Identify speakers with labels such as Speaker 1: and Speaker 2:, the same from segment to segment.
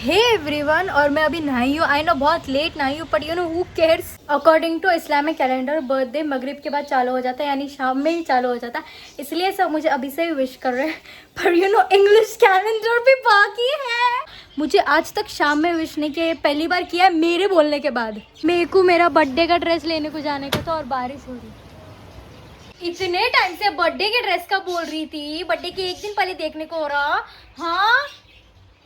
Speaker 1: Hey everyone, और मैं अभी नहाई हूँ। आई नो बहुत लेट नहाई हूँ, but you know who cares. According to Islamic calendar birthday मगरिब के बाद चालू हो जाता है, यानी शाम में ही चालू हो जाता है, इसलिए सब मुझे अभी से ही विश कर रहे हैं। पर यू नो इंग्लिश कैलेंडर भी बाकी है। मुझे आज तक शाम में विश नहीं किया, पहली बार किया है मेरे बोलने के बाद। मेरे को मेरा बर्थडे का ड्रेस लेने को जाने का था और बारिश हो रही। इतने टाइम से बर्थडे के ड्रेस का बोल रही थी, बर्थडे के एक दिन पहले देखने को हो रहा। हाँ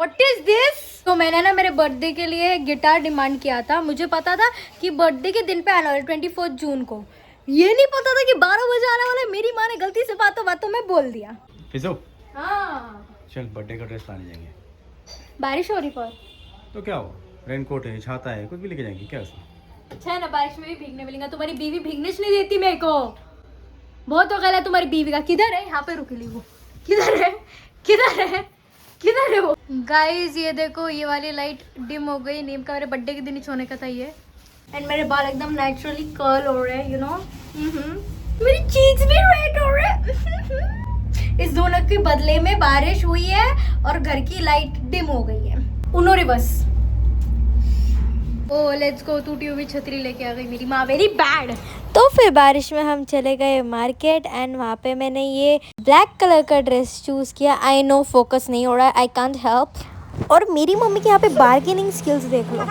Speaker 1: व्हाट इज दिस। तो मैंने ना मेरे बर्थडे के लिए गिटार डिमांड किया था। मुझे पता था कि बर्थडे के दिन पे आना वाला 24 जून को। ये नहीं पता था कि 12 बजे आने वाला है। मेरी माँ ने गलती से बातों में बोल दिया।
Speaker 2: फिजो
Speaker 1: हाँ
Speaker 2: चल बर्थडे का ड्रेस लाने जाएंगे।
Speaker 1: बारिश हो रही पर
Speaker 2: तो क्या हो, रेनकोट है, छाता है, कुछ भी लेके जाएंगे क्या उसमें।
Speaker 1: अच्छा है ना, बारिश में भी भीगने मिलेगा। तुम्हारी बीवी भीगने नहीं देती मेरे को। बहुत हो गया तुम्हारी बीवी का। किधर है? यहाँ पे रुकी ली वो। किधर है? किधर है? किधर है वो? गाइस ये देखो, ये वाली लाइट डिम हो गई। नीम का मेरे बर्थडे के दिन ही छोने का था ये। एंड मेरे बाल एकदम नेचुरली कर्ल हो रहे हैं, यू नो। मेरी चीक्स भी रेड हो रहे हैं। इस दोनों के बदले में बारिश हुई है और घर की लाइट डिम हो गई है। Uno reverse. Oh let's go. टूटी हुई छतरी लेके आ गई मेरी माँ, वेरी बैड।
Speaker 3: तो फिर बारिश में हम चले गए मार्केट एंड वहाँ पे मैंने ये ब्लैक कलर का ड्रेस चूज़ किया। आई नो फोकस नहीं हो रहा है, आई कांट हेल्प। और मेरी मम्मी के यहाँ पे बार्गेनिंग स्किल्स देख लो।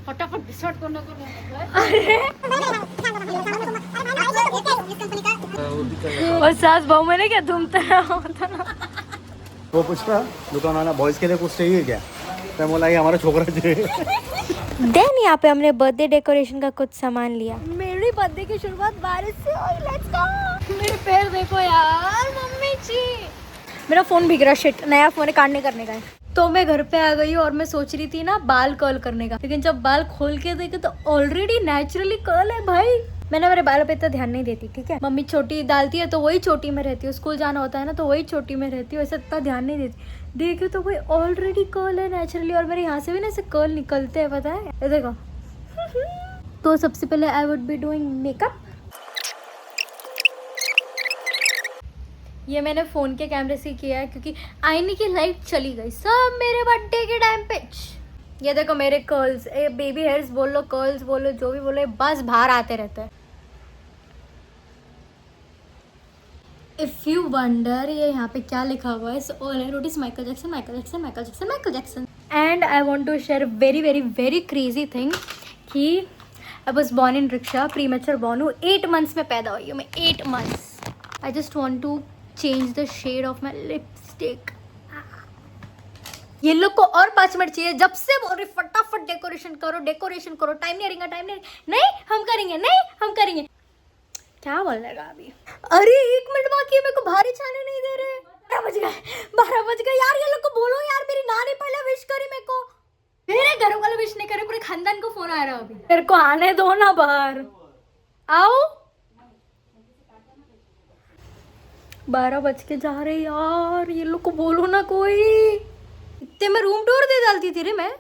Speaker 1: फटाफट डिस्टर्ब करना और सास बहू मैंने क्या घूमता होता ना।
Speaker 2: वो पूछ रहा दुकान वाला बॉयज के लिए कुछ चाहिए क्या, मैं बोला ये हमारा छोकरा चाहिए।
Speaker 3: देन यहाँ पे हमने बर्थडे डेकोरेशन का कुछ सामान लिया।
Speaker 1: मेरी बर्थडे की शुरुआत बारिश से हुई। Let's go. मेरे पैर देखो यार मम्मी जी। मेरा फोन भीग रहा। शिट, नया फोन है, काटने करने का है। तो मैं घर पे आ गई और मैं सोच रही थी ना बाल कर्ल करने का, लेकिन जब बाल खोल के देखे तो ऑलरेडी नेचुरली कर्ल है भाई। मैंने मेरे बालों पे इतना ध्यान नहीं देती, ठीक है। मम्मी छोटी डालती है तो वही छोटी में रहती है, स्कूल जाना होता है ना तो वही छोटी में रहती है, वैसे इतना ध्यान नहीं देती। देखे तो भाई ऑलरेडी कर्ल है नेचुरली, और मेरे यहाँ से भी ना ऐसे कर्ल निकलते हैं, पता है। ये देखो। तो सबसे पहले I would be doing makeup. ये मैंने फ़ोन के कैमरे से किया है क्योंकि आईने की लाइट चली गई सब मेरे बर्थडे के टाइम पे। ये देखो मेरे कर्ल्स, बेबी हेयर्स बोल लो, कर्ल्स बोलो, जो भी बोलो, बस बाहर आते रहते हैं। इफ़ यू वंडर ये यहाँ पे क्या लिखा हुआ है, all I wrote is Michael Jackson, Michael Jackson, Michael Jackson, Michael Jackson. And I want to share very very very crazy thing कि I was born in rickshaw, premature born हूँ। 8 months में पैदा हुई हूँ मैं, 8 months. I just want to change the shade of my lipstick. ये लोग को और 5 मिनट चाहिए, जब से बोल रही फटाफट डेकोरेशन करो, डेकोरेशन करो। टाइम नहीं रहेगा, टाइम नहीं, हम करेंगे, नहीं हम करेंगे। क्या बोलने का अभी? अरे 1 मिनट बाकी है, मेरे को बाहर ही जाने नहीं दे रहे। 12 बज गए यार। ये लोग को बोलो यार, मेरी नानी पहले विश करी मेरे को। मेरे घर वाले विश नहीं करे, पूरे खानदान को फोन आ रहा है अभी। मेरे को आने दो ना बाहर। आओ। 12 बज के जा रहे यार। ये लोग को बोलो ना कोई। इतने में रूम टूर दे डालती थी रे मैं।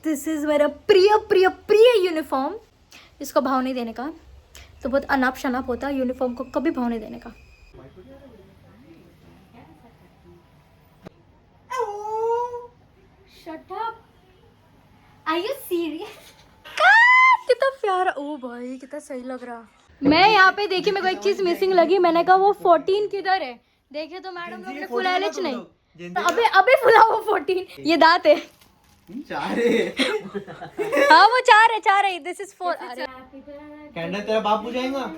Speaker 1: दिस इज मेरा प्रिय प्रिय प्रिय यूनिफॉर्म। इसको भाव नहीं देने का तो बहुत अनाप शनाप होता है। यूनिफॉर्म को कभी भाव नहीं देने का। Shut up. Are you serious? कितना प्यारा। ओ भाई कितना सही लग रहा। मैं यहाँ पे देखी, मेरे को एक चीज मिसिंग लगी। मैंने कहा वो 14 किधर है। देखे तो मैडम लोग ने फुलाइलेच नहीं। अबे अबे फुला वो 14। ये दांत है।
Speaker 2: 4 है।
Speaker 1: हाँ वो 4 है। This is 4।
Speaker 2: कैंडल तेरा बाप बुझाएगा।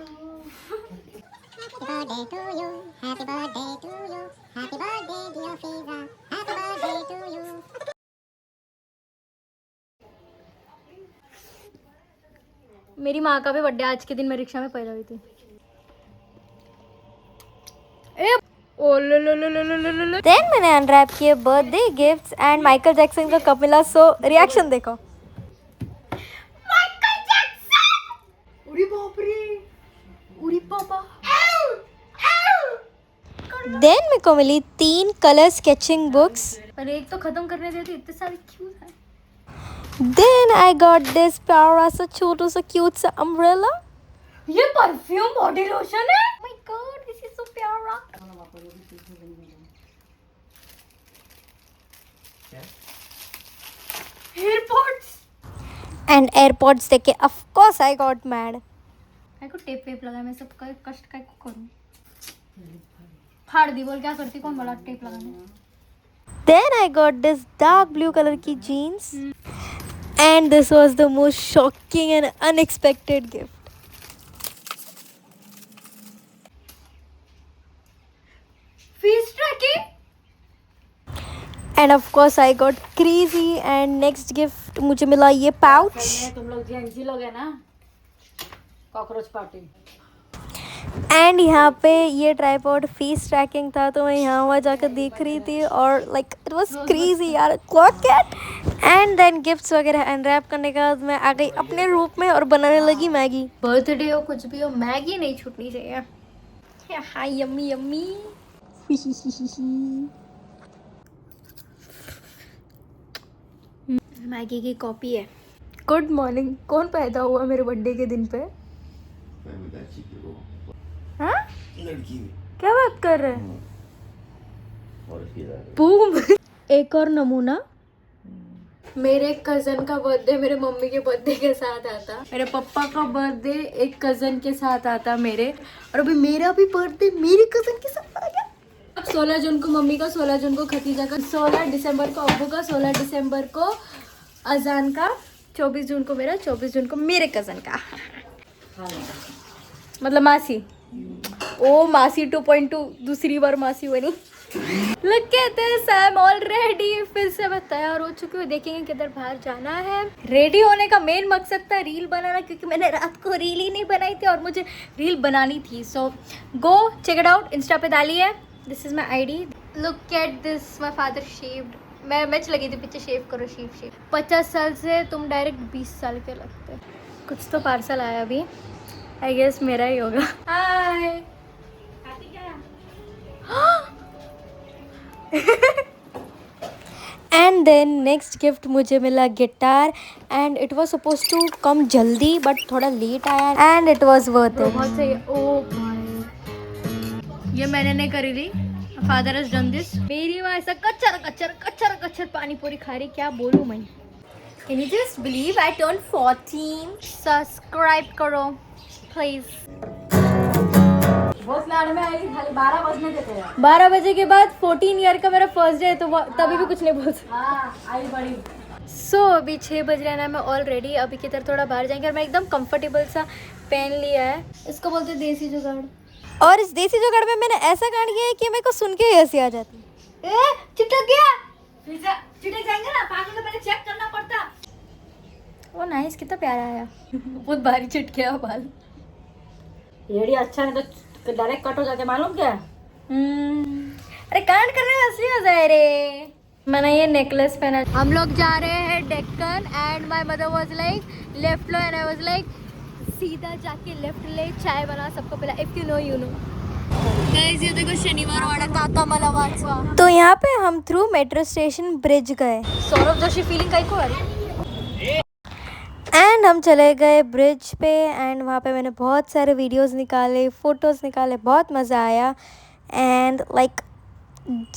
Speaker 3: Happy birthday to you, happy birthday dear Fiza, happy birthday to you.
Speaker 1: मेरी माँ का भी बर्थडे आज के दिन मैं रिक्शा में पैदा हुई थी। ओ लो।
Speaker 3: देन मैंने अनरैप किए birthday gifts and Michael Jackson का कपिला सो रिएक्शन देखो।
Speaker 1: Michael Jackson. उरी बाप रे, उरी पापा।
Speaker 3: देन मेरे को मिली 3 कलर स्केचिंग बुक्स।
Speaker 1: पर एक तो खत्म करने देती, इतने सारे क्यों है?
Speaker 3: Then I got this प्यारा सा छोटा सा क्यूट सा अम्ब्रेला.
Speaker 1: ये परफ्यूम बॉडी लोशन है. My God, this is so प्यारा. एयरपोर्ट्स.
Speaker 3: And AirPods देखे of course I got mad.
Speaker 1: मैं को टेप वेप लगा, मैं सब कष्ट का करूं. फाड़ दी. बोल क्या करती, कौन बोला टेप लगाने.
Speaker 3: Then I got this dark blue color की jeans. And this was the most shocking and unexpected gift.
Speaker 1: Fees tracking.
Speaker 3: And of course I got crazy. And next gift मुझे मिला ये pouch.
Speaker 4: तुम लोग जेंजी लोग है ना, कॉकरोच पार्टी.
Speaker 3: एंड यहाँ पे ये ट्राइपॉड फेस ट्रैकिंग था, तो मैं यहाँ वहाँ जाकर देख रही थी और लाइक इट वाज क्रेजी यार. Clock it. And then gifts वगैरह अनरैप करने के बाद मैं आ गई अपने रूप में और बनाने लगी मैगी.
Speaker 1: बर्थडे हो कुछ भी हो, मैगी नहीं छूटनी चाहिए. हाय यम्मी यम्मी. मैगी की कॉपी है.
Speaker 3: Good morning. कौन पैदा हुआ मेरे बर्थडे के दिन पे? हाँ? क्या बात कर रहे हैं? बूम. एक और नमूना. मेरे कज़न का बर्थडे मेरे मम्मी के बर्थडे के साथ आता, मेरे पापा का बर्थडे एक कज़न के साथ आता मेरे, और अभी मेरा भी बर्थडे मेरे कज़न के साथ आ गया. 16 जून को मम्मी का, 16 जून को खतीजा का, 16 दिसंबर को अब्बू का, 16 दिसंबर को अजान का, 24 जून को मेरा, 24 जून को मेरे कज़न का. मतलब मासी. ओ मासी 2.2 दूसरी बार मासी बनी. Look at this, I'm all ready. फिर से मैं तैयार हो चुकी हूँ. देखेंगे किधर बाहर जाना है. रेडी होने का मेन मकसद था रील बनाना, क्योंकि मैंने रात को रील ही नहीं बनाई थी और मुझे रील बनानी थी. So go check it out. Insta पे डालिए. This is my ID. Look at this, my father shaved. मैं मैच लगी थी पीछे, शेव करो शेव. 50 साल से तुम डायरेक्ट 20 साल के लगते. कुछ तो पार्सल आया अभी, आई गेस मेरा ही होगा. Hi. And then next gift मुझे मिला guitar. And it was suppose to come जल्दी बट थोड़ा लेट आया. And it was worth it.
Speaker 1: बहुत सही. ओ भाई, ये मैंने नहीं करी ली. Father has done this. मेरी माँ ऐसा कच्चर कच्चर कच्चर कच्चर पानी पूरी खा रही. क्या बोलूँ मैं. Can you just believe I turn 14. Subscribe करो प्लीज.
Speaker 4: बहुत लाड में आई, खाली 12 बजने देते हैं.
Speaker 1: 12 बजे के बाद 14 ईयर का मेरा फर्स्ट डे है, तो तभी भी कुछ नहीं बोल सकती.
Speaker 4: हाँ आई बड़ी.
Speaker 1: सो अभी 6 बज रहे हैं ना. मैं ऑलरेडी अभी की तरह थोड़ा बाहर जाएंगे और मैं एकदम कंफर्टेबल सा पहन लिया है. इसको बोलते हैं देसी जुगाड़.
Speaker 3: और इस देसी जुगाड़ में मैंने ऐसा कांड किया है कि मेरे को सुन के ही हंसी आ जाती.
Speaker 1: ए चिटक गया.
Speaker 4: चिटे जाएंगे ना, पानी तो पहले चेक करना पड़ता.
Speaker 1: ओ नाइस, कितना प्यारा आया. बहुत भारी चिट गया बाल.
Speaker 4: येड़ी अच्छा नहीं तो डायरेक्ट कट हो जाते, मालूम क्या.
Speaker 1: अरे कांड करने में असली मजा है रे. मैंने ये नेकलेस पहना. हम लोग जा रहे हैं Deccan and my mother was like left low and I was like सीधा जाके लेफ्ट ले, चाय बना सबको पिला. If you know you know. Guys ये देखो शनिवार वाला काका मला वाचवा.
Speaker 3: तो यहाँ पे हम थ्रू मेट्रो स्टेशन ब्रिज गए.
Speaker 1: सौरभ जोशी फीलिंग कहीं को आ रही.
Speaker 3: एंड हम चले गए ब्रिज पे. एंड वहाँ पे मैंने बहुत सारे वीडियोस निकाले, फ़ोटोज़ निकाले. बहुत मज़ा आया. एंड लाइक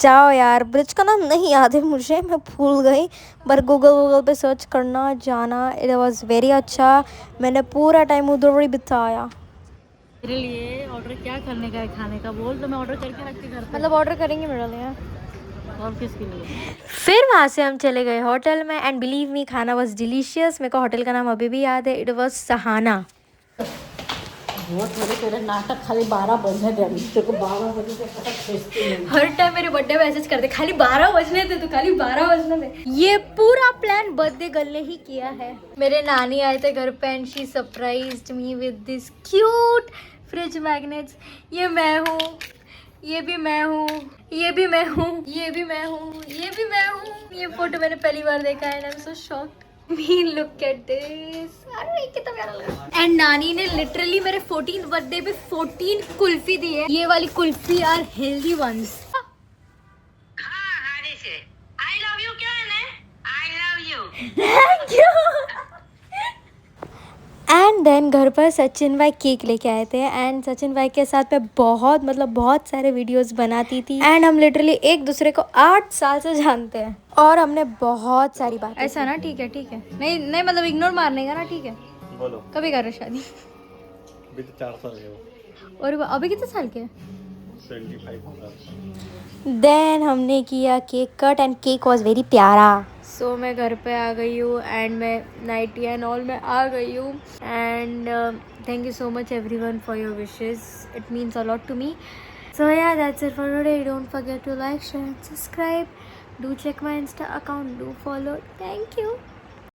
Speaker 3: जाओ यार. ब्रिज का नाम नहीं याद है मुझे, मैं भूल गई, पर गूगल पे सर्च करना, जाना. इट वाज वेरी अच्छा. मैंने पूरा टाइम उधर ही बिताया.
Speaker 4: मेरे लिए ऑर्डर क्या करने का है खाने का, बोल तो मैं ऑर्डर करके रखती घर पे.
Speaker 1: मतलब ऑर्डर करेंगे मेरे लिए.
Speaker 4: और किसके लिए.
Speaker 3: फिर वहाँ से हम चले गए होटल में. एंड बिलीव मी, खाना वाज डिलीशियस. मेरे को होटल का नाम अभी भी याद है. It was Sahana.
Speaker 4: बहुत थोड़े तेरे नाटक, खाली 12 बजने दे. तेरे को 12 बजे से खटक भेजती नहीं.
Speaker 1: हर टाइम मेरे बर्थडे मैसेज करते खाली 12 बजने दे, तो खाली 12 बजने दे. ये पूरा प्लान बर्थडे गर्ल ने ही किया है. मेरे नानी आए थे घर पे and she surprised me with this cute fridge magnets. ये मैं हूँ, ये भी मैं हूँ, ये भी मैं हूँ, ये भी मैं हूँ, ये भी मैं हूँ. ये फोटो मैंने पहली बार देखा है. I am so shocked. Me look at this. अरे कितना प्यारा लगा. एंड नानी ने लिटरली मेरे 14th बर्थडे पे 14 कुल्फी दी है. ये वाली kulfi are healthy ones.
Speaker 5: I love you क्या है ना? I love you.
Speaker 1: Thank you.
Speaker 3: And then घर पर सचिन भाई केक लेके आए थे एंड सचिन भाई के साथ मैं बहुत सारे वीडियोस बनाती थी एंड हम लिटरली एक दूसरे को 8 साल से जानते हैं और हमने बहुत सारी बात
Speaker 1: ऐसा ना, ठीक है नहीं नहीं, मतलब इग्नोर मारने का ना, ठीक है।
Speaker 2: बोलो
Speaker 1: कभी कर रहे शादी?
Speaker 2: अभी तो 4 साल है।
Speaker 1: और अभी कितने साल के?
Speaker 2: 25।
Speaker 3: देन हमने किया cake cut and cake was very प्यारा।
Speaker 1: सो मैं घर पे आ गई हूँ एंड मैं नाइटी एंड ऑल में आ गई हूँ and thank you so much everyone for your wishes, it means a lot to me. So yeah, that's it for today. Don't forget to like, share and subscribe. Do check my Insta account. Do follow. Thank you.